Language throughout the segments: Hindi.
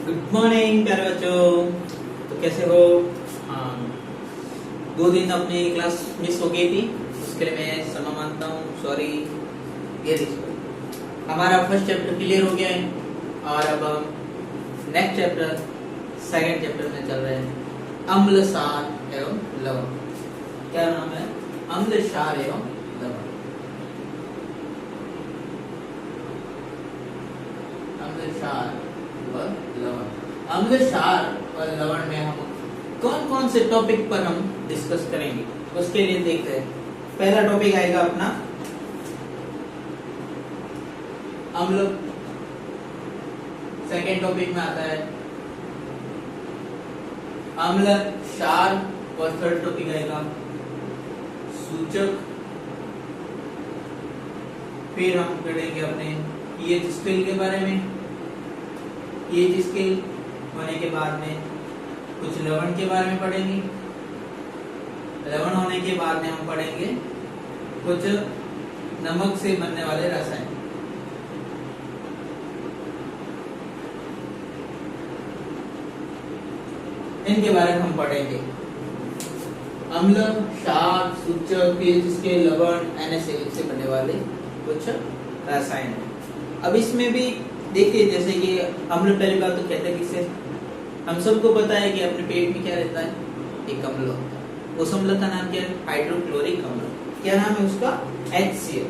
गुड मॉर्निंग प्यारे बच्चों। तो कैसे हो? हाँ, 2 दिन अपनी क्लास मिस हो गई थी, उसके लिए मैं क्षमा मांगता हूँ, सॉरी। ये देखो, हमारा फर्स्ट चैप्टर क्लियर हो गया है और अब हम नेक्स्ट चैप्टर सेकंड चैप्टर में चल रहे हैं। अम्ल, क्षार एवं लवण। क्या नाम है? अम्ल, क्षार एवं लवण। अम्ल, क्षार व लवण। अम्ल, क्षार और लवण में हम कौन कौन से टॉपिक पर हम डिस्कस करेंगे, उसके लिए देखते हैं। पहला टॉपिक आएगा अपना अम्ल। सेकेंड टॉपिक में आता है अम्ल, क्षार और थर्ड टॉपिक आएगा सूचक। फिर हम पढ़ेंगे अपने पीएच स्केल के बारे में। पीएच स्केल होने के बाद में कुछ लवण के बारे में पढ़ेंगे। लवण होने के बाद में हम पढ़ेंगे कुछ नमक से बनने वाले रसायन। इनके बारे में हम पढ़ेंगे। अम्ल, क्षार, सूचक, पीएच स्केल, लवण, NaCl से बनने वाले कुछ रसायन है। अब इसमें भी देखिए, जैसे कि अम्ल पहली बात तो कहते हैं किससे? हम सबको पता है कि अपने पेट में क्या रहता है? एक अम्ल होता है। उस अम्ल का नाम क्या है? हाइड्रोक्लोरिक अम्ल। क्या नाम है उसका? HCl।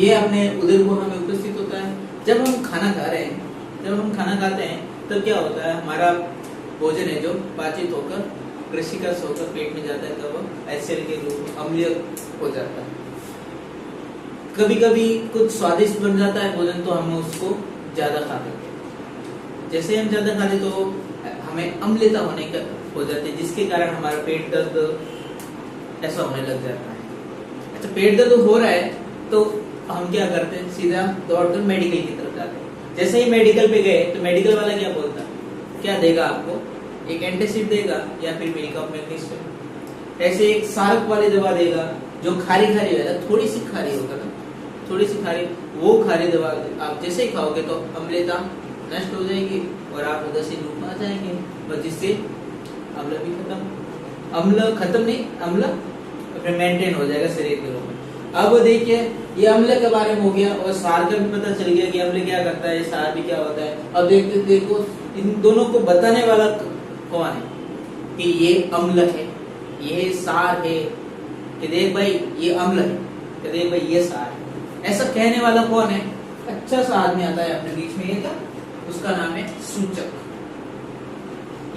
ये अपने उदर गुहा में उपस्थित होता है। जब हम खाना खा रहे हैं, जब हम खाना खाते हैं तब क्या होता है? हमारा भोजन है जो पाचित होकर कृषिकस होकर पेट में जाता है, तब वो HCl के रूप में अम्लीय हो जाता है। कभी कभी कुछ स्वादिष्ट बन जाता है भोजन, तो हम उसको ज्यादा खा लेते हैं। जैसे हम ज्यादा खा लेते तो हमें अम्लता होने का हो जाती है, जिसके कारण हमारा पेट दर्द ऐसा होने लग जाता है। अच्छा, पेट दर्द हो रहा है तो हम क्या करते हैं? सीधा दौड़कर मेडिकल की तरफ जाते हैं। जैसे ही मेडिकल पे गए तो मेडिकल वाला क्या बोलता है? क्या देगा आपको? एक एंटासिड देगा या फिर मेकअप मैग्नीशियम, ऐसे एक सार्क वाली दवा देगा जो खारी खारी होगा, थोड़ी सी खारी होगा ना, थोड़ी सी खारी। वो खारी दवा आप जैसे ही खाओगे तो अम्लता नष्ट हो जाएगी और आप उदासीन रूप में आ जाएंगे, और जिससे अम्ल भी खत्म। अम्ल खत्म नहीं, अम्ल अपने मेंटेन हो जाएगा शरीर के रूप में। अब देखिए, ये अम्ल के बारे में हो गया और सार का भी पता चल गया कि अम्ल क्या करता है, सार भी क्या होता है। अब देखो इन दोनों को बताने वाला कौन है कि ये अम्ल है, ये सार है, कि देख भाई ये अम्ल है, कि देख भाई ये सार है। ऐसा कहने वाला कौन है? अच्छा सा आदमी आता है अपने बीच में, ये क्या? उसका नाम है सूचक।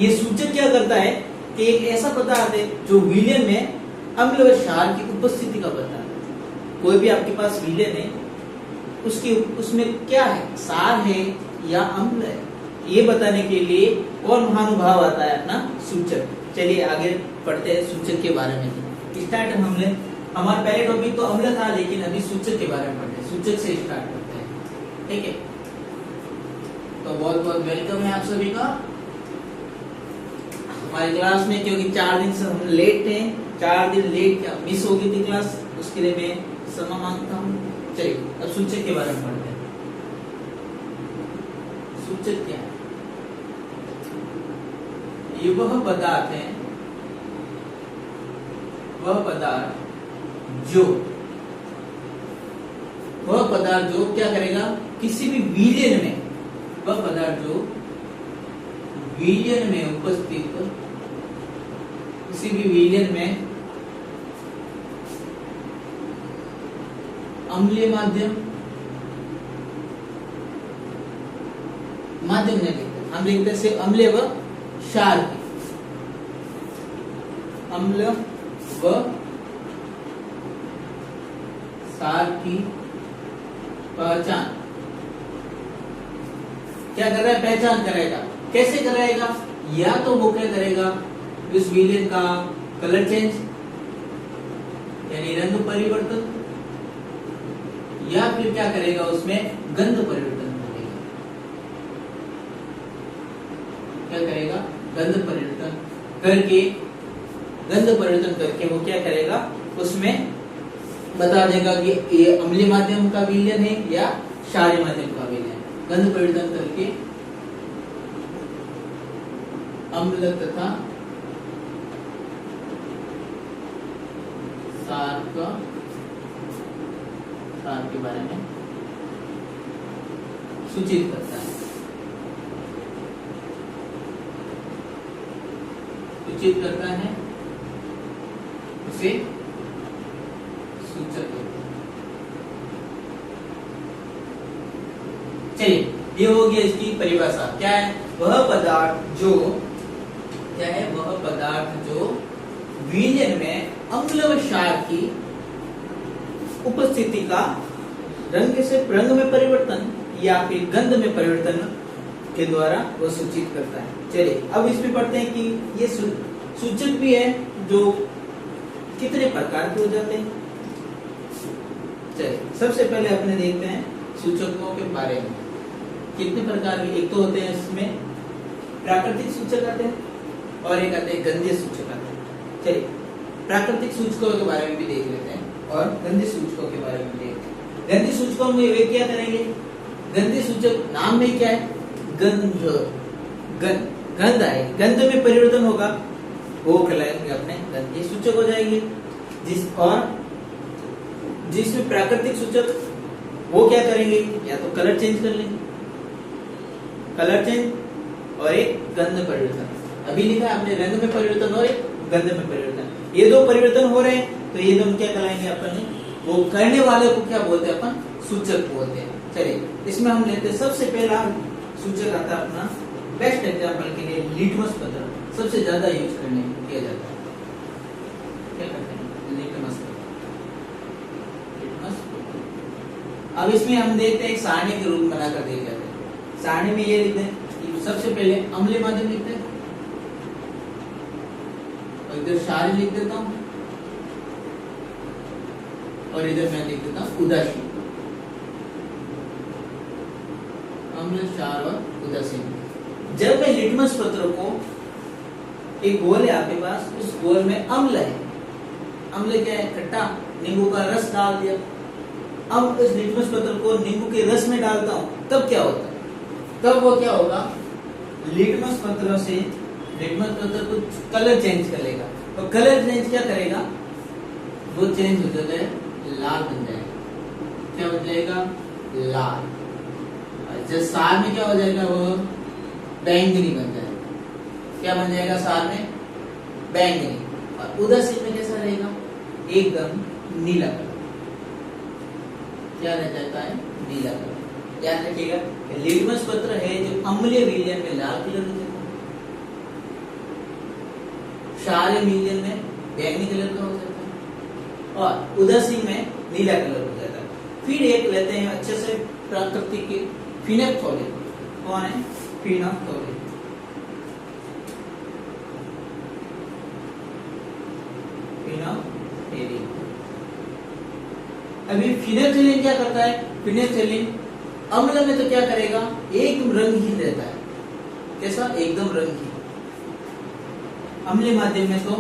ये सूचक क्या करता है कि एक ऐसा पदार्थ है जो विलयन में अम्ल व क्षार की उपस्थिति का बताता है। कोई भी आपके पास विलयन है, उसमें क्या है? सार है या अम्ल है, ये बताने के लिए कौन महानुभाव आता है? अपना सूचक। चलिए आगे पढ़ते हैं सूचक के बारे में। स्टार्ट हमने हमारा पहले टॉपिक तो अम्ल था, लेकिन अभी सूचक के बारे में पढ़ते हैं। सूचक से स्टार्ट करते हैं, ठीक है? तो बहुत बहुत वेलकम है आप सभी का हमारी क्लास में। क्योंकि 4 दिन से हम लेट थे, 4 दिन लेट क्या मिस हो गई थी क्लास, उसके लिए मैं क्षमा मांगता हूँ। चलिए अब सूचक के बारे में पढ़ते हैं। सूचक क्या है? ये वह पदार्थ है, वह पदार्थ जो क्या करेगा? किसी भी विलयन में, वह पदार्थ जो विलयन में उपस्थित, किसी भी विलयन में अम्लीय माध्यम नहीं लिखते, हम लिखते से अम्लीय व क्षार की, अम्ल व क्षार की पहचान क्या कर रहा है? पहचान करेगा। कैसे कराएगा? या तो वो क्या करेगा? उस विलयन का कलर चेंज यानी रंग परिवर्तन, या फिर क्या करेगा? उसमें गंध परिवर्तन करेगा। क्या करेगा? गंध परिवर्तन करके वो क्या करेगा? उसमें बता देगा कि ये अम्लीय माध्यम का विलयन है या क्षारीय माध्यम का विलयन। गंध परिवर्तन करके अम्ल तथा सार के बारे में सूचित करता है। सूचित करता है उसे सूचक कहते हैं। चलिए, ये हो गया इसकी परिभाषा। क्या है? वह पदार्थ जो, क्या है? वह पदार्थ जो विलयन में अम्ल व क्षार की उपस्थिति का रंग से रंग में परिवर्तन या फिर गंध में परिवर्तन के द्वारा वो सूचित करता है। चलिए, अब इसमें पढ़ते हैं कि ये सूचक भी है जो कितने प्रकार के हो जाते हैं। चलिए, सबसे पहले अपने देखते हैं सूचकों के बारे में। कितने प्रकार के? एक तो होते हैं इसमें प्राकृतिक सूचक आते हैं और एक आते हैं गंधीय सूचक आते हैं। चलिए, प्राकृतिक सूचकों के बारे में भी देख लेते हैं और गंधीय सूचकों के बारे में देखते हैं। गंधीय सूचकों में वे क्या करेंगे? गंधीय सूचक नाम में क्या है? गंध, गंध आए, गंध में परिवर्तन होगा, वो कहलाएंगे अपने गंधीय सूचक हो जाएंगे। जिसमें प्राकृतिक सूचक वो क्या करेंगे? या तो कलर चेंज कर लेंगे, कलर चेंज और एक गंध परिवर्तन। अभी लिखा है आपने रंग में परिवर्तन और एक गंध में परिवर्तन। ये दो परिवर्तन हो रहे हैं तो ये दोनों क्या कहलाएंगे अपन? वो करने वाले को क्या बोलते हैं? अपन सूचक बोलते हैं। चलिए, इसमें हम लेते हैं सबसे पहला सूचक आता है अपना, बेस्ट एग्जांपल के लिए लिटमस पत्र सबसे ज्यादा यूज करने किया जाता है। क्या करते हैं? लिटमस पत्र। अब इसमें हम देखते हैं एक सारणी के रूप में बनाकर देख लेते हैं। सारणी में ये लिखते हैं, सबसे पहले अम्लीय माध्यम लिखते हैं और इधर क्षार लिख देता हूं और इधर मैं लिख देता हूं उदासीन। अम्ल, क्षार और उदासीन। जब मैं लिटमस पत्र को, एक गोल है आपके पास, उस गोल में अम्ल है। अम्ल क्या है? खट्टा, नींबू का रस डाल दिया। अब इस लिटमस पत्र को नींबू के रस में डालता हूं, तब क्या होता है? तब वो क्या होगा? लिटमस पत्र से, लिटमस पत्र को कलर चेंज करेगा और कलर चेंज क्या करेगा? वो चेंज हो जाता है, लाल बन जाएगा। क्या बन जाएगा? लाल। जब सार में क्या हो जाएगा? वो बैंगनी बन जाएगा। क्या बन जाएगा सार में? बैंगनी। और उदासीन में कैसा रहेगा? एकदम नीला कलर। क्या रह जाता है? नीला कलर। याद रखिएगा, लिटमस पत्र है जो अम्लीय विलयन में लाल कलर हो जाता है, क्षारीय विलयन में बैंगनी कलर का हो जाता है और उदासीन में नीला कलर हो जाता है। फिर एक लेते हैं अच्छे से प्राकृतिक के, फिनेप्थोलीन। कौन है? फिनेप्थोलीन। फिनेप्थोलीन। अभी फिनेप्थोलीन क्या करता है? फिनेप्थोलीन अम्ल में तो क्या करेगा? एकदम रंगहीन रहता है। कैसा? एकदम रंगहीन। अम्लीय माध्यम में तो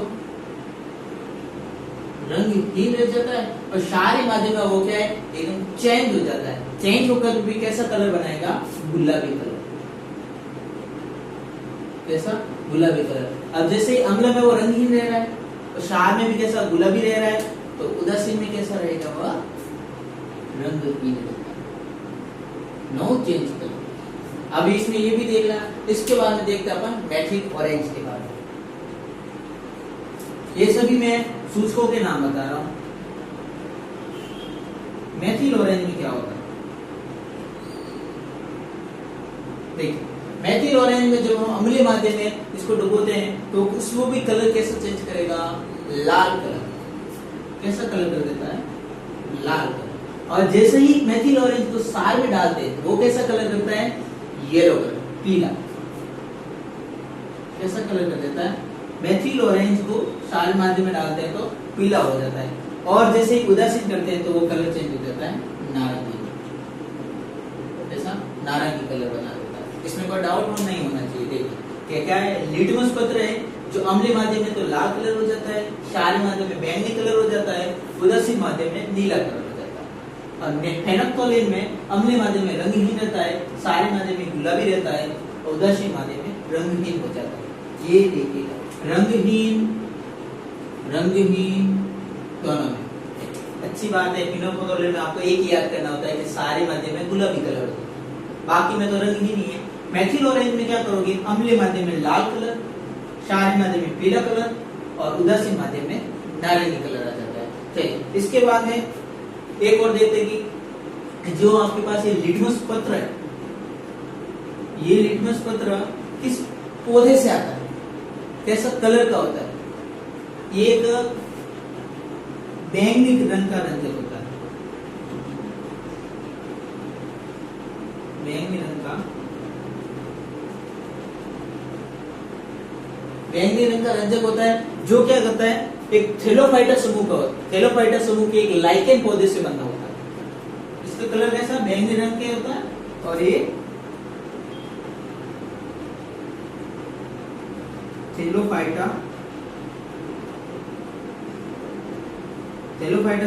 रंगहीन रह जाता है और क्षारीय माध्यम में वो क्या है? एकदम चेंज हो जाता है। चेंज होकर भी कैसा कलर बनाएगा? गुलाबी कलर। कैसा? गुलाबी कलर। अब जैसे अम्ल में वो रंगहीन रह रहा है और क्षार में भी कैसा? गुलाबी रह रहा है, तो उदासीन में कैसा रहेगा? वह रंगहीन रहता है, नो चेंज कलर। अब इसमें ये भी देखना। इसके बाद में देखते हैं अपन मैथिल ऑरेंज के बारे में। ये सभी मैं सूचकों के नाम बता रहा हूं। मैथिल ऑरेंज में क्या होता है? देखिए, मैथिल ऑरेंज में जब हम अम्लीय माध्यम में इसको डुबोते हैं तो उसको भी कलर कैसा चेंज करेगा? लाल कलर। कैसा कलर कर देता है? लाल कलर। और जैसे ही मैथिल ऑरेंज को सार में डालते हैं वो कैसा कलर करता है? येलो कलर, पीला। कैसा कलर कर देता है? मैथिल ऑरेंज को सार माध्यम में डालते हैं तो पीला हो जाता है और जैसे ही उदासीन करते हैं तो वो कलर चेंज हो जाता है, नारंगी। ऐसा नारंगी कलर बना देता है। इसमें कोई डाउट नहीं होना चाहिए। देखिए क्या है? लिटमस पत्र है जो अम्लीय माध्यम में तो लाल कलर हो जाता है, क्षारीय माध्यम में बैंगनी कलर हो जाता है, उदासीन माध्यम में नीला कलर हो जाता है। और फेनोक्टोलीन में अम्लीय माध्यम में रंगहीन रहता है, क्षारीय माध्यम में गुलाबी रहता है और उदासीन माध्यम में रंगहीन हो जाता है। ये देखिएगा रंगहीन दोनों में। अच्छी बात है, फिनोल्फोथोलिन में आपको एक ही याद करना होता है कि सारे माध्यम में गुलाबी कलर होता है, बाकी में तो रंगहीन ही है। मेथिल ऑरेंज में क्या करोगे, अम्लीय माध्यम में लाल कलर, क्षारीय माध्यम में पीला कलर और उदासीन माध्यम में नारंगी कलर आ जाता है। चलिए इसके बाद में एक और देखते हैं कि जो आपके पास ये लिटमस पत्र है, ये लिटमस पत्र किस पौधे से आता है, कैसा कलर का होता है। ये एक बैंगनी रंग का रंजक होता है, बैंगनी रंग का रंजक होता है, जो क्या करता है, एक थैलोफाइटा समूह का होता है। थैलोफाइटा समूह के एक लाइकेन पौधे से बना होता है। इसका कलर कैसा, बैंगनी रंग के होता है। और ये थैलोफाइटा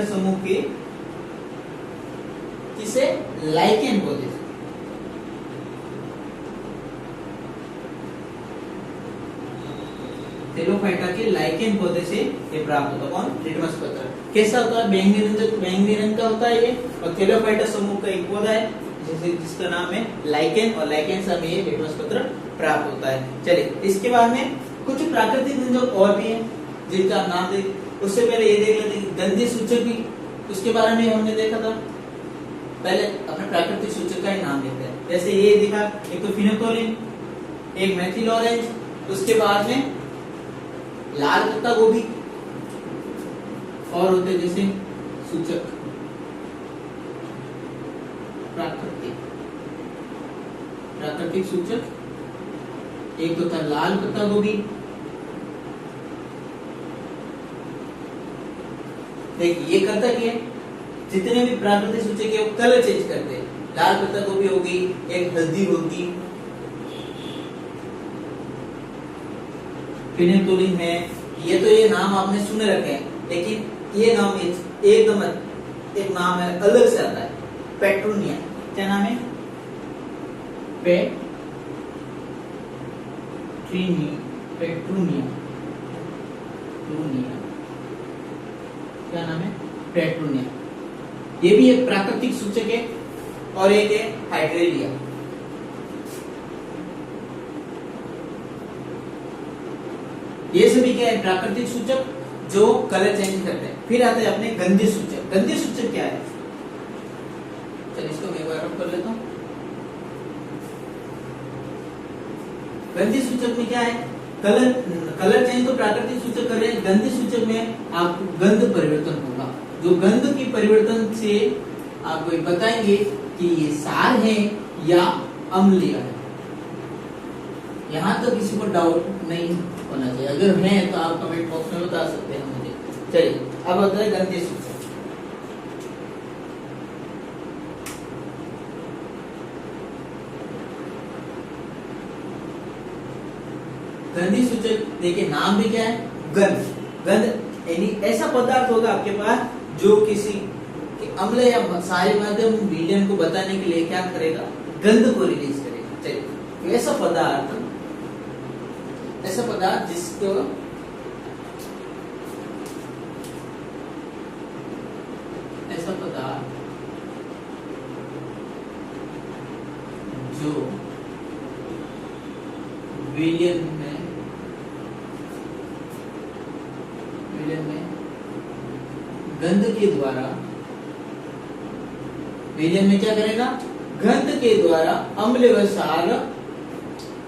समूह के किसे, लाइकेन पौधे से। थैलोफाइटा के लाइकेन पौधे से ये प्राप्त होता है। कौन, लिटमस पत्र। कैसा होता है, बैंगनी रंग का होता है ये। और थैलोफाइटा समूह का एक पौधा है जिसका नाम है लाइकेन, और लाइकेन से हमें ये लिटमस पत्र प्राप्त होता है। चलिए इसके बाद में कुछ प्राकृतिक रंजक और भी हैं जिनका नाम देख, उससे पहले ये देख लेते हैं गंधीय सूचक भी, उसके बारे में हमने देखा था। पहले अपने प्राकृतिक सूचक का ही नाम लेते हैं। जैसे ये देखा, एक तो फिनोल्फोथोलिन, एक मेथिल ऑरेंज, उसके बाद में लाल पत्ता गोभी, और होते जैसे सूचक प्राकृतिक सूचक। एक तो था लाल पत्ता गोभी, देखिए ये करता क्या है, जितने भी प्राकृतिक सूचक है वो कलर चेंज करते हैं। लाल पत्ता गोभी होगी, एक हल्दी होगी, फिनोल्फोथोलिन है। ये तो ये नाम आपने सुने रखे हैं, लेकिन ये नाम एकदम एक नाम है, अलग से आता है, पेट्रोनिया। क्या नाम है, पेट्रोनिया। क्या नाम है, पेट्रोनिया। ये भी एक प्राकृतिक सूचक है। और एक है हाइड्रेलिया। ये सभी क्या है, प्राकृतिक सूचक जो कलर चेंज करते हैं। फिर आते हैं अपने गंधीय सूचक। गंधीय सूचक क्या है, चलिए इसको मैं एक बार कर लेता हूं। गंधीय सूचक में क्या है, कलर चेंज तो प्राकृतिक सूचक कर रहे हैं, गंधीय सूचक में आपको गंध परिवर्तन होगा। जो गंध की परिवर्तन से आपको बताएंगे कि ये सार है या अम्लीय है। यहां तो किसी को डाउट नहीं होना चाहिए, अगर है तो आप कमेंट बॉक्स में बता सकते हैं मुझे। चलिए अब आता है गंधीय सूचक। गंधीय सूचक देखिए नाम भी क्या है, गंध यानी ऐसा पदार्थ होगा आपके पास जो किसी अम्ल या क्षारीय माध्यम विलयन को बताने के लिए क्या करेगा, गंध को रिलीज करेगा। चलिए ऐसा पदार्थ जिसको ऐसा पदार्थ जो विलयन में गंध के द्वारा, विलयन में क्या करेगा, गंध के द्वारा अम्ल व क्षार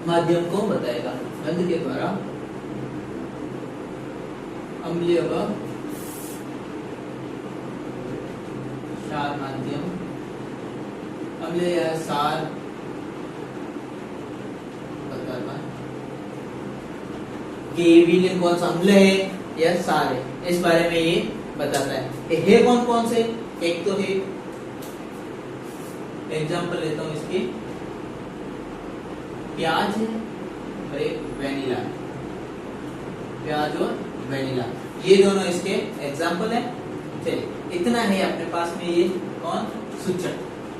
माध्यम को बताएगा। गंध के द्वारा अम्लीय व क्षार माध्यम, अम्लीय या क्षार बताना कि विलयन कौन सा अम्ल है या क्षार है, इस बारे में ये बताता है। ये कौन कौन से, एक तो है, एग्जांपल लेता हूं इसके, प्याज है और एक वेनिला। प्याज और वेनिला ये दोनों इसके एग्जांपल है। चलिए इतना है अपने पास में। ये कौन, सूचक।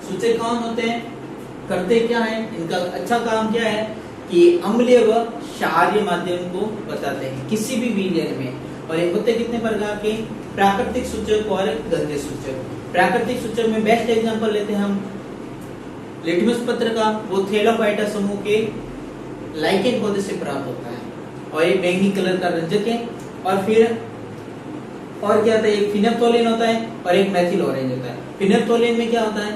सूचक कौन होते हैं, करते क्या है, इनका अच्छा काम क्या है कि अम्लीय व क्षारीय माध्यम को बताते हैं किसी भी विलयन में। और ये होते कितने प्रकार के, प्राकृतिक सूचक और गंधीय सूचक। प्राकृतिक सूचक में बेस्ट एग्जांपल लेते हैं हम लिटमस पत्र का, वो थैलाफाइटा समूह के लाइकेन पौधे से प्राप्त होता है और ये बैंगनी कलर का रंजक है। और फिर और क्या होता है, एक फिनेप्थोलिन होता है और एक मेथिल ऑरेंज होता है। फिनेप्थोलिन में क्या होता है,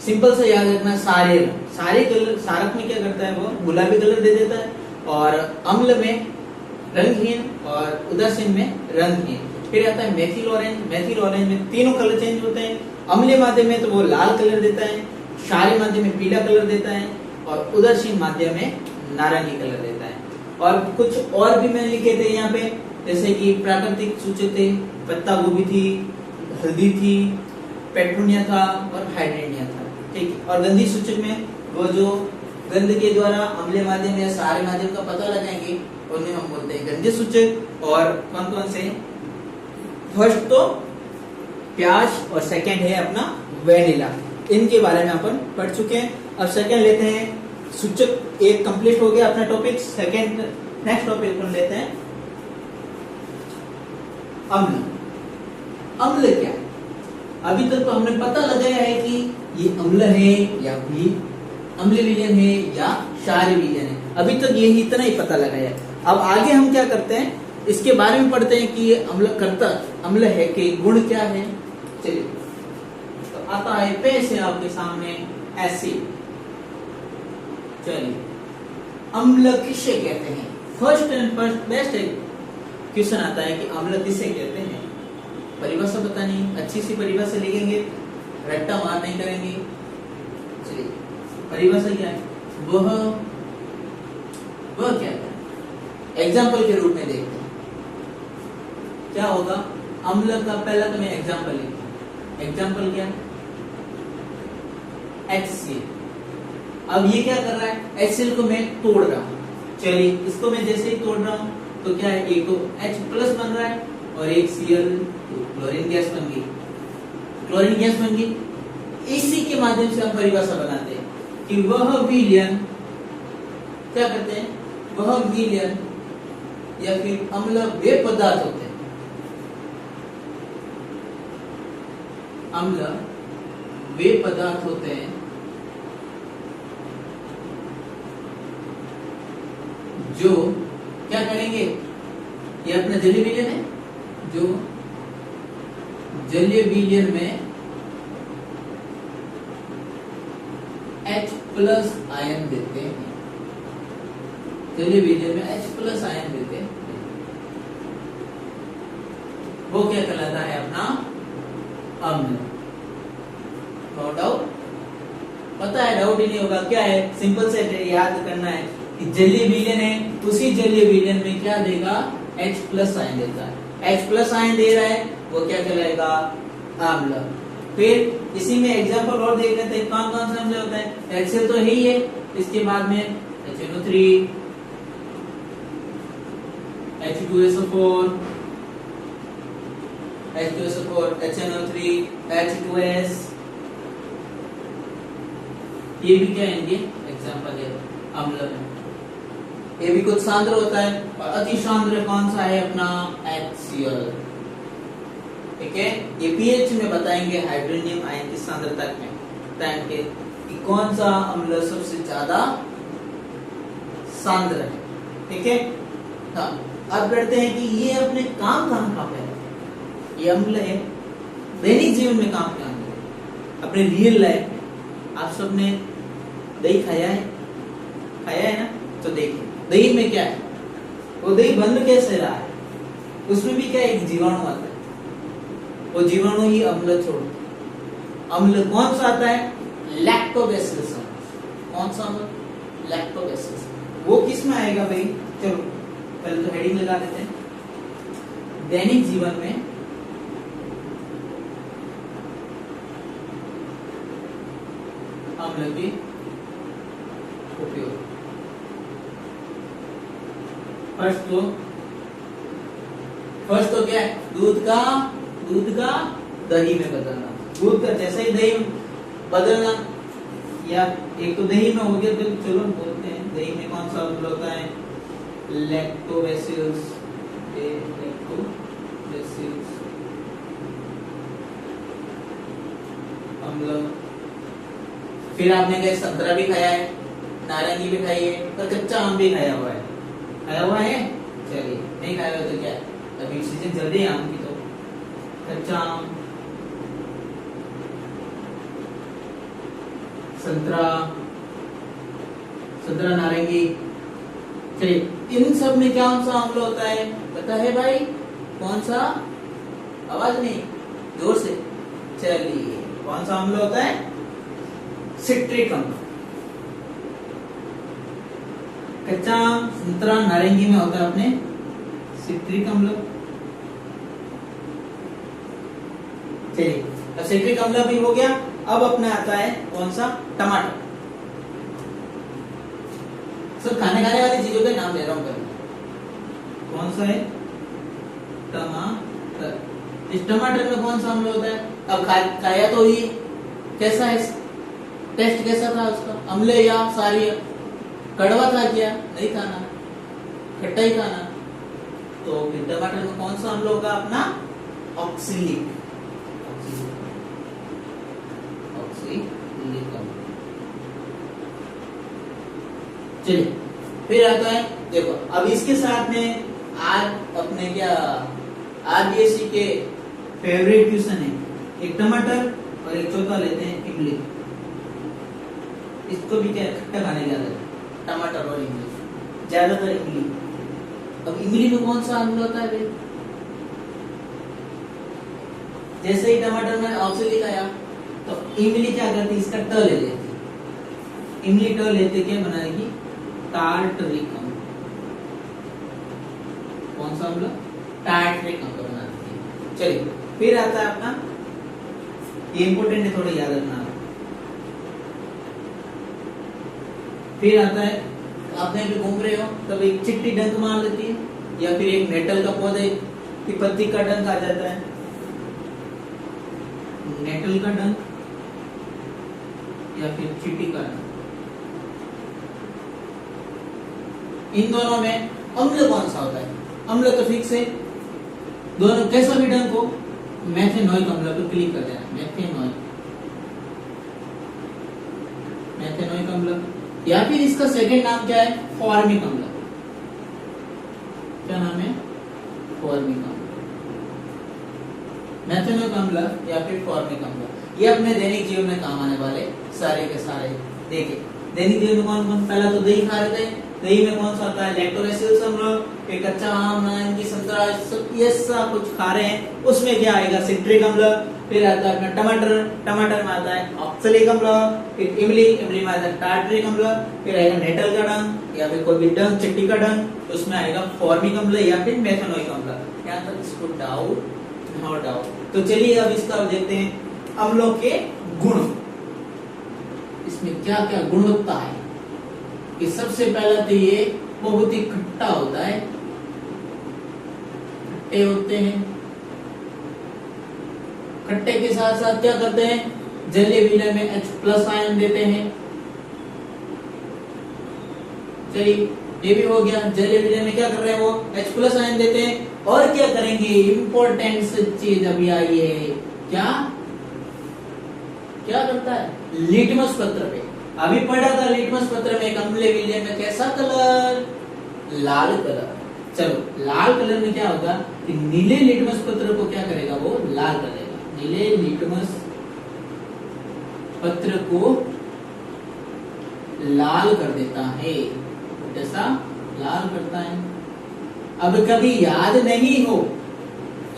सिंपल से याद रखना, सारे कलर, सारक में क्या करता है, वो गुलाबी कलर दे देता है और अम्ल में रंगहीन और उदासीन में रंगहीन। फिर आता है मेथिल ऑरेंज में तीनों कलर चेंज होते हैं। अम्लीय माध्यम में तो वो लाल कलर देता है, क्षारीय माध्यम में पीला कलर देता है और उदासीन माध्यम में नारंगी कलर देता है। और कुछ और भी मैंने लिखे थे यहाँ पे, जैसे कि प्राकृतिक सूचक थे, पत्ता गोभी थी, हल्दी थी, पेट्रोनिया था और हाइड्रेनिया था, ठीक है। और गंधीय सूचक में वो जो गंध के द्वारा अम्लीय माध्यम या क्षारीय माध्यम का पता लगाएंगे उन्हें हम बोलते हैं गंधीय सूचक। और कौन कौन से, फर्स्ट तो प्याज और सेकंड है अपना वेनिला, इनके बारे में अपन पढ़ चुके हैं। अब सेकंड लेते हैं, सूचक एक कंप्लीट हो गया अपना टॉपिक। सेकंड नेक्स्ट टॉपिक अपन लेते हैं अम्ल। अम्ल क्या है, अभी तक तो हमने पता लगाया है कि ये अम्ल है या भी अम्लीय विलयन है या क्षारीय विलयन है, अभी तक यही इतना ही पता लगाया है। अब आगे हम क्या करते हैं, इसके बारे में पढ़ते हैं कि ये अम्ल है कि गुण क्या है। चलिए, तो आता है पैसे आपके सामने एसिड। चलिए, अम्ल किसे कहते हैं, first and first best question आता है कि अम्ल किसे कहते हैं। परिभाषा बतानी, अच्छी सी परिभाषा लिखेंगे, रट्टा मार नहीं करेंगे। चलिए, परिभाषा क्या है, वह क्या है, एग्जाम्पल के रूप में देखते हैं क्या होगा। अम्ल का पहला तो मैं एग्जाम्पल लिखता हूं, एग्जाम्पल क्या है, HCl। अब ये क्या कर रहा है, HCl को मैं तोड़ रहा हूं। चलिए, इसको मैं जैसे ही तोड़ रहा हूं तो क्या है, एक तो H प्लस बन रहा है और एक Cl, क्लोरीन गैस बन गई, क्लोरीन गैस बन गई। इसी के माध्यम से हम परिभाषा बनाते हैं कि वह विलयन क्या करते हैं, वह विलयन या फिर अम्ल वे पदार्थ होते हैं, अम्ल वे पदार्थ होते हैं जो क्या करेंगे, ये अपना जलीय विलयन है, जो जलीय विलयन में H प्लस आयन देते हैं, जलीय विलयन में H प्लस आयन देते हैं, वो क्या कहलाता है, अपना अम्ल। नो डाउट, पता है, डाउट ही नहीं होगा। क्या है, सिंपल से याद करना है कि जलीय विलयन है, उसी जलीय विलयन में क्या देगा, H प्लस आयन देता है। H प्लस आयन दे रहा है, वो क्या कहलाएगा, अम्ल। फिर इसी में एग्जांपल और देख लेते हैं, कौन कौन सा अम्ल होता है। HCl तो है ही है, इसके बाद में HNO3, H2SO4, H2SO4, HNO3, H2S, ये भी क्या है, एग्जांपल है अम्ल में। ये भी कुछ सांद्र होता है और अति सांद्र कौन सा है, अपना HCl, ठीक है। ये पीएच में बताएंगे, हाइड्रोनियम आयन की सांद्रता में बताएंगे कि कौन सा अम्ल सबसे ज्यादा सांद्र है, ठीक है। हाँ, अब बढ़ते हैं कि ये अपने काम कहाँ पे है, ये अम्ल है दैनिक जीवन में काम क्या है, अपने रियल लाइफ में। आप सबने दही खाया है ना, तो देखिए दही में क्या है, वो दही बन कैसे रहा है, उसमें भी क्या एक जीवाणु आता है, वो जीवाणु ही अम्ल छोड़ता। अम्ल कौन सा आता है, लैक्टोबैसिलस। कौन सा अम्ल, लैक्टोबैसिलस। वो किस में आएगा भाई, चलो पहले तो हेडिंग लगा देते हैं, दैनिक जीवन में अम्ल के उपयोग। फर्स्ट तो क्या है, दूध का दही में बदलना। दूध का जैसे ही दही बदलना, या एक तो दही में हो गया, तो चलो बोलते हैं दही में कौन सा अम्ल होता है, लैक्टोबैसिलस, लैक्टोबैसिलस अम्ल। फिर आपने कहा संतरा भी खाया है, नारंगी भी खाई है और कच्चा आम भी खाया हुआ है। खाया हुआ है? चलिए, नहीं खाया हुआ तो क्या, अभी सीजन जल्दी है आम की, तो कच्चा आम, संतरा, संतरा नारंगी। चलिए, इन सब में क्या सा अम्ल होता है पता है भाई? कौन सा? आवाज नहीं, जोर से। चलिए, कौन सा अम्ल होता है? सिट्रिक अम्ल। कच्चा आम, संतरा, नारंगी में होता है अपने सिट्रिक अम्ल। चलिए, अब सिट्रिक अम्ल भी हो गया। अब अपना आता है कौन सा? टमाटर। सब खाने वाली चीजों के नाम ले रहा हूं पहले। कौन सा है? टमाटर। इस टमाटर में कौन सा अम्ल होता है? अब खाया तो ये कैसा है, टेस्ट कैसा था उसका? अम्ल या क्षारीय? कड़वा था क्या? नहीं खाना, खट्टा ही खाना। तो फिर टमाटर में कौन सा अम्ल होगा अपना? ऑक्सैलिक, ऑक्सैलिक अम्ल। चलिए, फिर आता है, देखो अब इसके साथ में आज अपने क्या आरबीएससी के फेवरेट क्वेश्चन है, एक टमाटर और एक चौथा लेते हैं इमली। इसको भी क्या खट्टा खाने की आदत है, टमाटर और इमली, ज्यादातर इमली। अब इमली में कौन सा अम्ल होता है भाई? जैसे ही टमाटर में ऑक्सैलिक आया तो इमली क्या करती है? इसका ट ले लेती। इमली ट लेते क्या बनाएगी? टार्टरिक अम्ल। कौन सा अम्ल? टार्टरिक अम्ल बनाती है। चलिए, फिर आता है अपना, ये इंपोर्टेंट है, थोड़ा याद रखना। फिर आता है, आप कहीं भी घूम रहे हो तब एक चिट्टी डंक मार लेती है, या फिर एक नेटल का पौधे की पत्ती का डंक आ जाता है, नेटल का डंक या फिर चींटी का डंक। इन दोनों में अम्ल कौन सा होता है? अम्ल तो फिक्स है, दोनों कैसा भी डंक हो, मेथेनोइक अम्ल पर क्लिक कर देना। मेथेनोइक अम्ल, या फिर इसका सेकंड नाम क्या है? फॉर्मिक अम्ल। क्या नाम है? फॉर्मिक अम्ल, मेथेनोइक अम्ल या फिर फॉर्मिक अम्ल। ये अपने दैनिक जीवन में काम आने वाले सारे के सारे। देखिए, दैनिक जीवन में कौन कौन? पहला तो दही खा रहे थे, दही में कौन सा आता है? लैक्टोबैसिलस अम्ल। फिर कच्चा आम, नारंगी, संतरा, सब ये सब कुछ खा रहे हैं, उसमें क्या आएगा? सिट्रिक अम्ल। फिर आता है अपना टमाटर, टमाटर में आता है ऑक्सैलिक अम्ल। फिर इमली, इमली में आता है टार्टरिक अम्ल। फिर आएगा नेटल का डंक या फिर कोई भी डंक, चिट्टी का डंक, उसमें आएगा फॉर्मिक अम्ल या फिर मेथेनोइक अम्ल। यहाँ तक इसको डाउट? No doubt. तो चलिए, अब इसका देखते हैं अम्लों के गुण, इसमें क्या क्या गुणवत्ता है। कि सबसे पहला तो ये बहुत ही खट्टा होता है, खट्टे होते हैं। खट्टे के साथ साथ क्या करते हैं? जलीय विलय में H+ आयन देते हैं। चलिए, ये भी हो गया। जलीय विलय में क्या कर रहे हैं वो? H+ आयन देते हैं। और क्या करेंगे? इंपॉर्टेंट चीज अभी आई है, क्या क्या करता है? लिटमस पत्र पे अभी पढ़ा था, लिटमस पत्र में एक अम्लीय विलय में कैसा कलर? लाल कलर। चलो, लाल कलर में क्या होगा कि नीले लिटमस पत्र को क्या करेगा? वो लाल करेगा। नीले लिटमस पत्र को लाल कर देता है, जैसा लाल करता है। अब कभी याद नहीं हो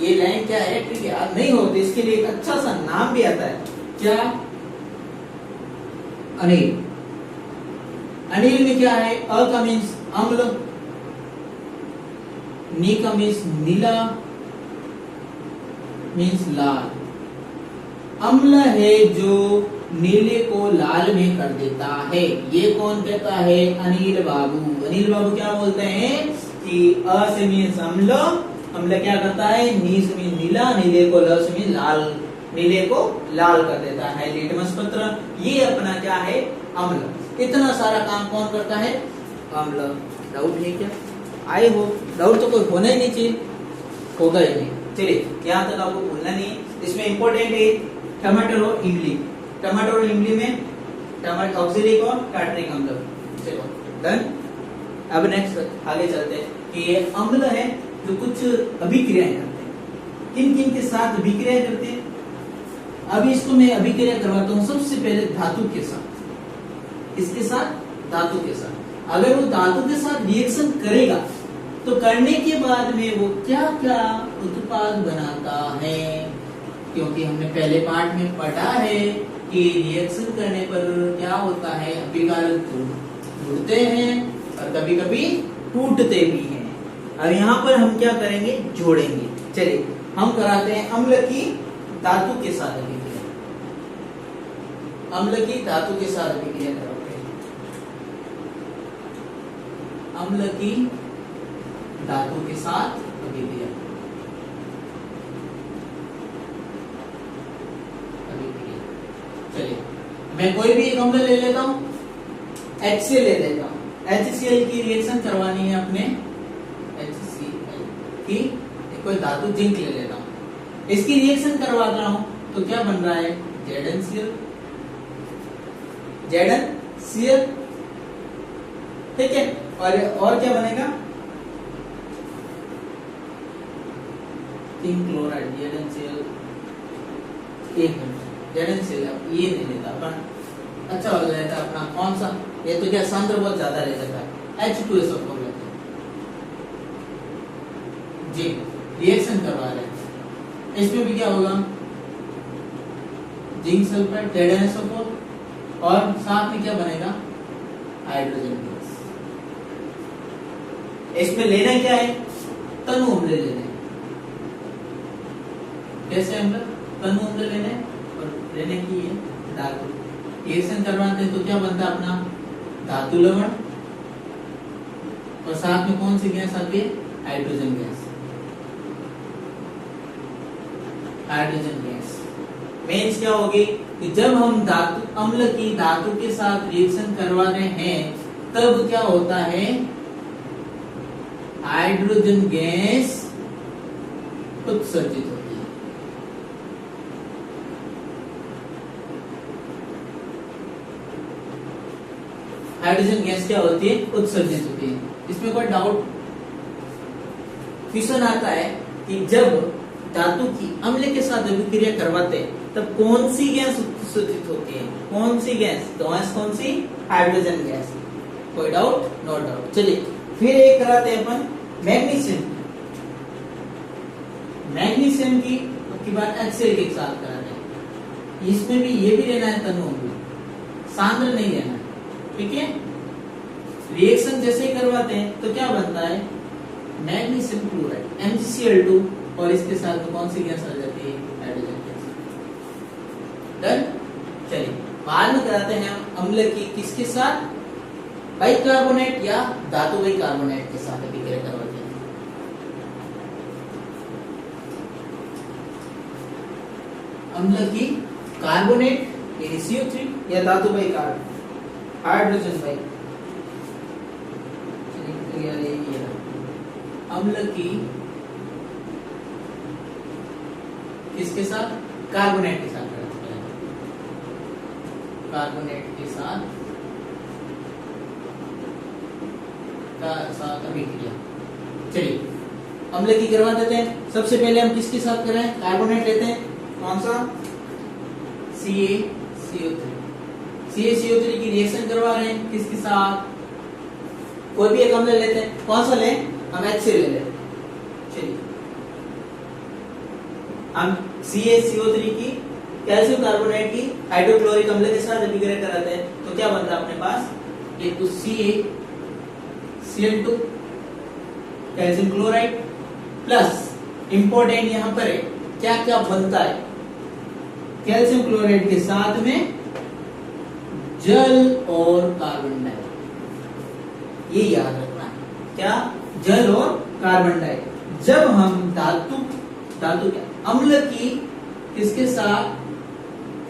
ये लाइन क्या है, ठीक याद नहीं हो तो इसके लिए एक अच्छा सा नाम भी आता है, क्या? अनिल। अनिल में क्या है? अ का मीन्स अम्ल, नी का मीन्स नीला, मीन्स लाल। अम्ल है जो नीले को लाल में कर देता है। ये कौन कहता है? अनिल बाबू। अनिल बाबू क्या बोलते हैं कि अ से मीन्स अम्ल, अम्ल क्या करता है? नी से मीन्स नीला, नीले को ल से मीन्स लाल, नीले को लाल कर देता है लिटमस पत्र। ये अपना क्या है? अम्ल। इतना सारा काम कौन करता है? अम्ल। डाउट है क्या? आई होप डाउट तो कोई होना ही नहीं चाहिए, होगा ही नहीं। चलिए यहाँ तक आपको भूलना नहीं है। इसमें इंपॉर्टेंट है टमाटर और इमली। टमाटर और इमली में टमाटर ऑक्सिलिक और टार्टरिक अम्ल। चलो डन। अब नेक्स्ट आगे चलते हैं कि ये अम्ल है जो कुछ अभिक्रियाएं करते हैं। किन किन के साथ अभिक्रिया करते हैं? अभी इसको मैं अभिक्रिया करवाता हूँ सबसे पहले धातु के साथ। इसके साथ धातु के साथ। अगर वो धातु के साथ रिएक्शन करेगा तो करने के बाद में वो क्या क्या उत्पाद बनाता है, क्योंकि हमने पहले पार्ट में पढ़ा है कि रिएक्शन करने पर क्या होता है, अभिकारक जुड़ते हैं और कभी कभी टूटते भी हैं। अब यहाँ पर हम क्या करेंगे, जोड़ेंगे। चलिए हम कराते हैं अम्ल की धातु के साथ अभिक्रिया। अम्ल की धातु के साथ अभिक्रिया कराते हैं। अम्ल की धातु के साथ अभिक्रिया। चलिए मैं कोई भी एक अम्ल ले लेता हूं, HCl ले लेता हूं। HCl की रिएक्शन करवानी है अपने, HCl की कोई धातु जिंक ले लेता हूं। इसकी रिएक्शन करवाता हूं तो क्या बन रहा है, ZnCl। ZnCl ठीक है। और क्या बनेगा, जिंक क्लोराइड ZnCl। एक मिनट, ZnCl ये नहीं लेता अपन, अच्छा वाला लेता है अपना कौन सा, ये तो क्या सांद्र बहुत ज्यादा ले लेता है, H2SO4 लेते हैं जी। रिएक्शन करवा रहे हैं, इसमें भी क्या होगा, जिंक सल्फाइड ZnSO4 और साथ में क्या बनेगा, हाइड्रोजन गैस। इसमें लेना क्या है, तनु अम्ल लेने। कैसे अम्ल, तनु अम्ल लेने और लेने की है धातु। रिएक्शन करवाते हैं तो क्या बनता है अपना, धातु लवण और साथ में कौन सी गैस आती है, hydrogen gas. Hydrogen gas means क्या होगी कि जब हम धातु अम्ल की धातु के साथ रिएक्शन करवा रहे हैं तब क्या होता है, हाइड्रोजन गैस उत्सर्जित होती है। हाइड्रोजन गैस क्या होती है, उत्सर्जित होती है। इसमें कोई डाउट, क्वेश्चन आता है कि जब धातु की अम्ल के साथ अभिक्रिया करवाते हैं तब कौन सी गैस उत्सर्जित होती है, कौन सी गैस, गैस कौन सी, हाइड्रोजन गैस। कोई डाउट, नो डाउट। चलिए फिर एक कराते हैं अपन मैग्नीशियम। मैग्नीशियम की बात HCl के साथ कराते हैं। इसमें भी ये भी लेना है तनु अम्ल, सांद्र नहीं लेना है, ठीक है। रिएक्शन जैसे ही करवाते हैं तो क्या बनता है, मैग्नीशियम क्लोराइड MgCl2 और इसके साथ तो कौन सी गैस आ जाती है, हाइड्रोजन गैस। डन। चलिए बाद में कराते हैं हम अम्ल की किसके साथ, बाइकार्बोनेट या धातु बाइकार्बोनेट के साथ अभिक्रिया करवाते हैं। अम्ल की कार्बोनेट यानी CO3 या धातु बाइकार्बोनेट, हाइड्रोजन बाई। अम्ल की किसके साथ, कार्बोनेट के साथ करते हैं। कार्बोनेट के साथ अभिक्रिया। चलिए अम्ल की करवा देते हैं। सबसे पहले हम किसके साथ करें, कार्बोनेट लेते हैं, कौन सा, CaCO3। CaCO3 की रिएक्शन करवा रहे हैं किसके साथ, कोई भी एक अम्ल लेते हैं, कौन सा लें, हम HCl ले लेते हैं। चलिए हम CaCO3 की कैल्शियम कार्बोनेट की हाइड्रोक्लोरिक अम्ल के साथ अभिक्रिया कराते हैं तो क्या बनता है अपने पास, एक तो CaCl2 calcium chloride plus important यहाँ पर है क्या क्या बनता है, कैल्शियम क्लोराइड के साथ में जल और कार्बन डाइऑक्साइड। ये याद रखना है, क्या, जल और कार्बन डाइऑक्साइड। जब हम धातु क्या अम्ल की किसके साथ,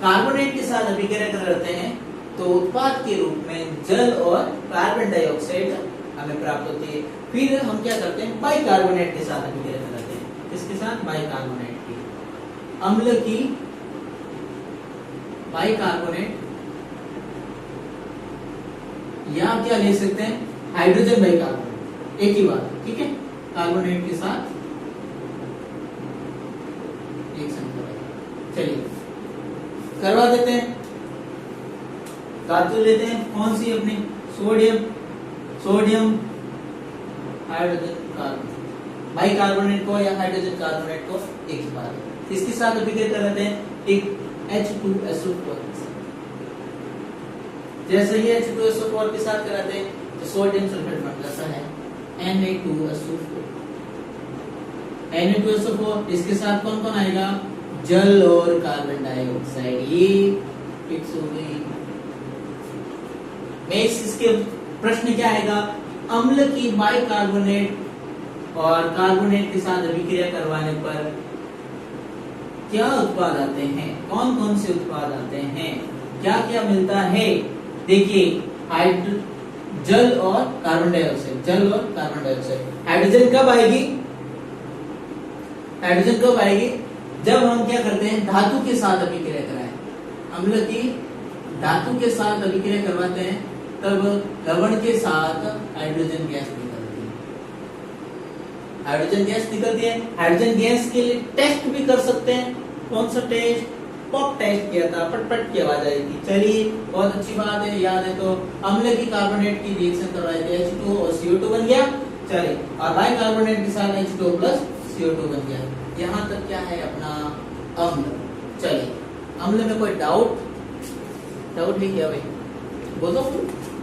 कार्बोनेट के साथ अभिक्रिया करते हैं तो उत्पाद के रूप में जल और कार्बन डाइऑक्साइड हमें प्राप्त होती है। फिर हम क्या करते हैं, बाइकार्बोनेट के साथ अभिक्रिया कराते हैं। किसके साथ? बाइकार्बोनेट की। अम्ल की बाइकार्बोनेट, या क्या ले सकते हैं, हाइड्रोजन बाइकार्बोनेट, एक ही बात, ठीक है। कार्बोनेट के साथ रिएक्शन करवाइए। चलिए करवा देते हैं। धातु लेते हैं कौन सी अपनी, सोडियम हाइड्रोजन कार्बोनेट, बाइकार्बोनेट को या हाइड्रोजन कार्बोनेट को एक ही बात है। इसके साथ अभिक्रिया कराते हैं एक H2SO4 के साथ। जैसे ही H2SO4 के साथ कराते हैं तो सोडियम सल्फेट बन जाता है Na2SO4। Na2SO4 इसके साथ कौन कौन आएगा, जल और कार्बन डाइऑक्साइड, ये फिक्स हो गई। नेक्स्ट इसके प्रश्न क्या आएगा, अम्ल की बाइकार्बोनेट और कार्बोनेट के साथ अभिक्रिया करवाने पर क्या उत्पाद आते हैं, कौन कौन से उत्पाद आते हैं, क्या क्या मिलता है। देखिए जल और कार्बन डाइऑक्साइड, जल और कार्बन डाइऑक्साइड। हाइड्रोजन कब आएगी, हाइड्रोजन कब आएगी, जब हम क्या करते हैं, धातु के साथ अभिक्रिया कराएं। अम्ल की धातु के साथ अभिक्रिया करवाते हैं तब लवण के साथ हाइड्रोजन गैस निकलती है। हाइड्रोजन गैस निकलती है। हाइड्रोजन गैस के लिए टेस्ट भी कर सकते हैं। कौन सा टेस्ट, पॉप टेस्ट किया था, पटपट की आवाज आएगी। चलिए बहुत अच्छी बात है, याद है तो अम्ल की कार्बोनेट की रिएक्शन करवाई थी, H2O और CO2 बन गया। चलिए और बाइकार्बोनेट के साथ H2O प्लस CO2 बन गया। यहाँ तक क्या है अपना अम्ल। चलिए अम्ल में कोई डाउट नहीं किया भाई, बोलो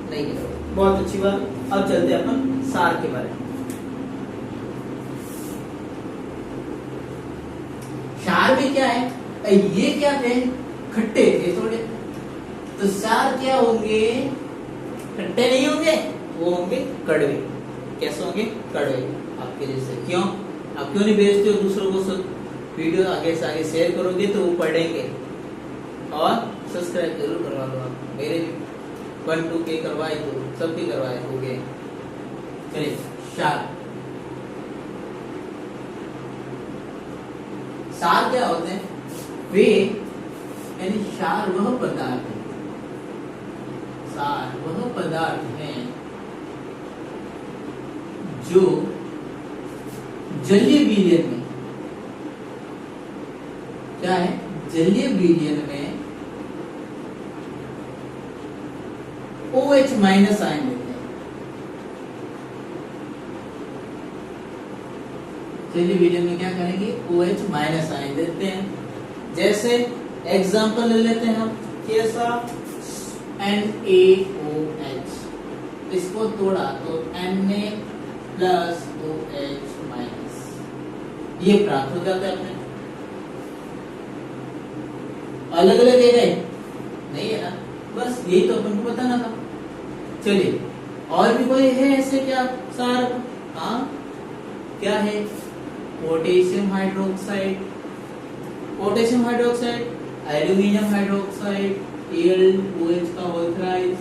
नहीं किया, बहुत अच्छी बात। अब चलते हैं अपन सार के बारे में। सार में क्या है, ये क्या थे, खट्टे थे थोड़े, तो सार क्या होंगे, खट्टे नहीं होंगे, वो होंगे कड़वे। कैसे होंगे, कड़वे। आपके जैसे क्यों, आप क्यों नहीं भेजते हो दूसरों को, वीडियो आगे से आगे शेयर करोगे तो वो पढ़ेंगे। और सब्सक्राइब जरूर करवा दो आप, मेरे 1-2 के करवाए तो सबके करवाए हो गए। चलिए सार क्या होते हैं, वे यानी सार वह पदार्थ है, सार वह पदार्थ है जो जलीय विलयन में, क्या है, जलीय विलयन में OH माइनस आयन देते हैं। जलीय विलयन में क्या करेंगे, OH माइनस आयन देते हैं। जैसे एग्जांपल ले लेते हैं हम, कैसा, NaOH, इसको तोड़ा तो Na प्लस OH माइनस, ये प्राप्त हो जाता है अपने। अलग अलग है नहीं है ना, बस यही तो अपन को बताना था। चलिए और भी कोई है ऐसे क्या सार, हाँ क्या है, potassium hydroxide, potassium hydroxide, aluminium hydroxide, AlOH का होल थ्राइस।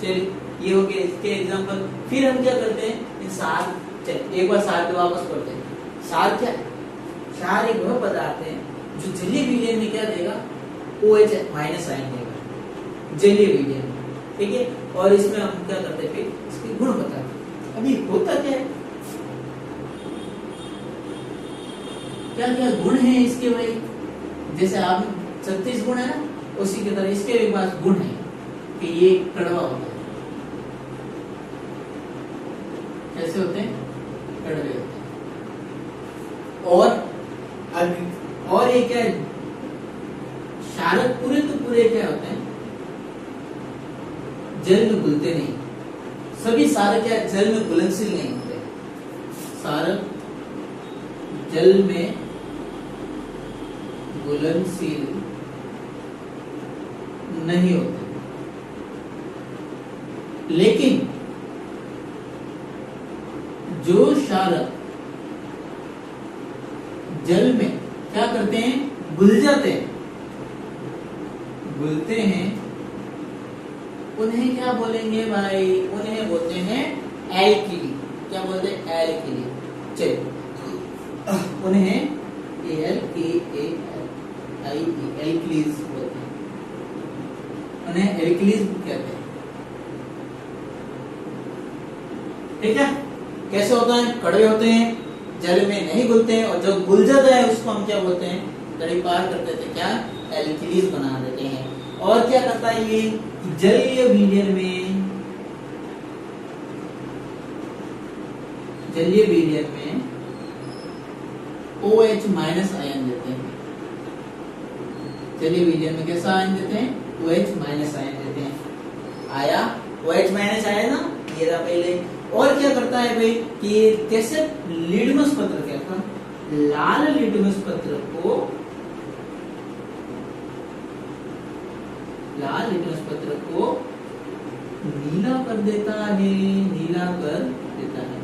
चलिए ये हो गए इसके एग्जांपल। फिर हम क्या करते हैं, इन सार, चलिए एक बार सार पे वापस पढ़ते हैं। सार क्या है, सार एक वह पदार्थ है जो जलीय विलयन में क्या देगा, OH माइनस आयन देगा जलीय विलयन, ठीक है। और इसमें हम क्या करते हैं, फिर इसके गुण बताते हैं। अभी होता क्या है, क्या क्या गुण है इसके भाई, जैसे आप 36 गुण है ना, उसी की तरह इसके एक पास गुण है कि ये कड़वा होता है। कैसे होते हैं, कड़वे होते हैं। और ये क्या है, क्षारक पूरे तो पूरे क्या होते हैं, जल में घुलते नहीं। सभी सारे क्या जल में घुलनशील नहीं होते, सारक जल में घुलनशील नहीं होते। लेकिन जो क्षारक जल में क्या करते हैं, घुल जाते हैं, घुलते हैं, उन्हें क्या बोलेंगे भाई, उन्हें बोलते हैं एल्किली। क्या बोलते हैं? एल्किली। चलिए उन्हें एल्किलीज बोलते हैं, उन्हें एल्किलीज कहते हैं। ठीक है, कैसे होता है? कड़वे होते हैं, जल में नहीं घुलते हैं, और जो घुल जाता है उसको हम क्या बोलते हैं? तड़ी पार कर देते हैं, क्या? एल्किलीज बना देते हैं। और क्या करता है ये? जलीय विलयन में OH माइनस आयन देते हैं। जलीय विलयन में कैसा आयन देते हैं? OH माइनस आयन देते हैं। आया OH माइनस आया ना, ये रहा पहले। और क्या करता है भाई कि कैसे लिटमस पत्र, क्या था? लाल लिटमस पत्र को नीला कर देता है,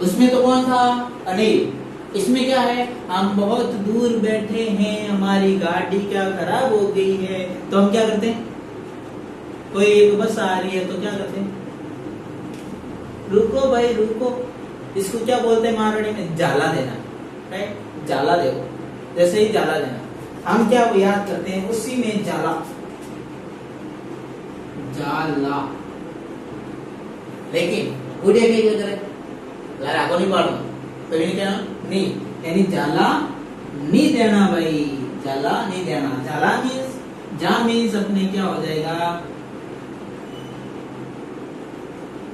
उसमें तो कौन था? अनिल। इसमें क्या है? हम बहुत दूर बैठे हैं, हमारी गाड़ी क्या खराब हो गई है, तो हम क्या करते हैं? कोई एक बस आ रही है तो क्या करते हैं? रुको भाई रुको। इसको क्या बोलते हैं मारवाड़ी में? जाला देना। राइट, जाला दो। जैसे ही जाला देना, हम क्या याद करते हैं? उसी में जाला। लेकिन बुढ़िया क्या करे? लार आगो नहीं बढ़ो तो ये क्या? नहीं, यानी जाला नहीं देना भाई, जाला नहीं देना। जाला मीन्स, जा मीन्स अपने क्या हो जाएगा?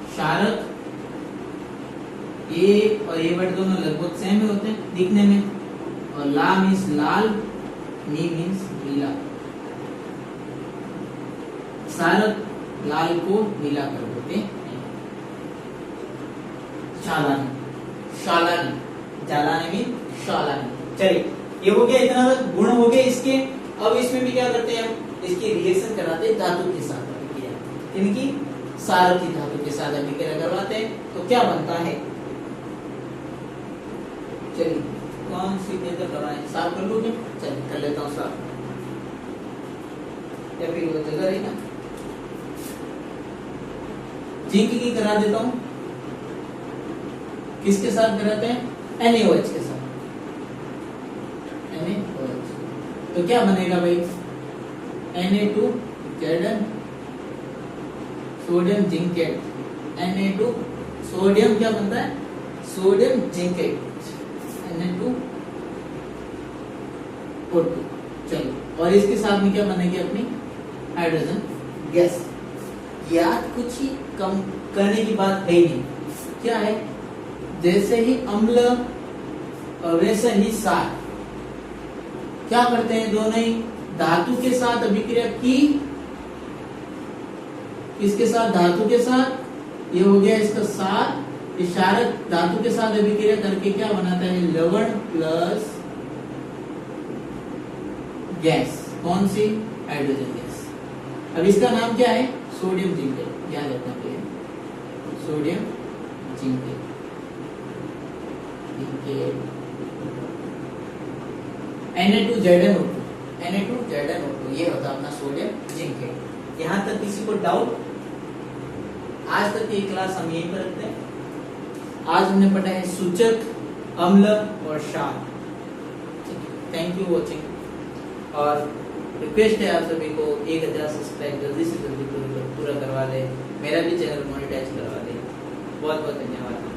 क्षारक। ये और ये वर्ड दोनों लगभग सेम ही होते हैं दिखने में। और ला मीन्स लाल, नी मीन्स नीला। क्षारक लाल को नीला कर देते हैं। शालानी, जालानी में शालानी। चलिए, ये हो गया, इतना तक गुण हो गए इसके। अब इसमें भी क्या करते हैं हम? इसकी रिएक्शन कराते हैं धातु के साथ अभिक्रिया, इनकी सारथी धातु के साथ अभिक्रिया करवाते हैं, तो क्या बनता है? चलिए, कौन सी पेपर कराएं? साफ कर लोगे? चलिए कर लेता हूँ साफ, या फिर वो जगह रहेगा। जिंक की करा देता हूँ। किसके साथ कराते हैं? NaOH के साथ। NaOH तो क्या बनेगा भाई? Na2Zn sodium zincate. Na2 sodium क्या बनता है? Sodium zincate. Na2O2। चलो, और इसके साथ में क्या बनेगी अपनी? Hydrogen gas. याद कुछ ही कम करने की बात है ही नहीं। क्या है? जैसे ही अम्ल और वैसे ही क्षार, क्या करते हैं? दोनों ही धातु के साथ अभिक्रिया की। किसके साथ? धातु के साथ। ये हो गया इसका क्षार। क्षारक धातु के साथ अभिक्रिया करके क्या बनाता है? लवण प्लस गैस। कौन सी? Hydrogen gas. अब इसका नाम क्या है? Sodium zincate. याद रखना चाहिए, सोडियम जिंकेट। Na2Zn ये होता है अपना सोडियम जिंकेट। यहाँ तक किसी को डाउट? आज तक की क्लास हम यहीं पर रखते हैं। आज हमने पढ़ा है सूचक, अम्ल और क्षार। Thank you watching. और रिक्वेस्ट है आप सभी को 1000 सब्सक्राइब जल्दी से जल्दी पूरा करवा दे। मेरा भी चैनल मोनेटाइज करवा दे। बहुत बहुत धन्यवाद।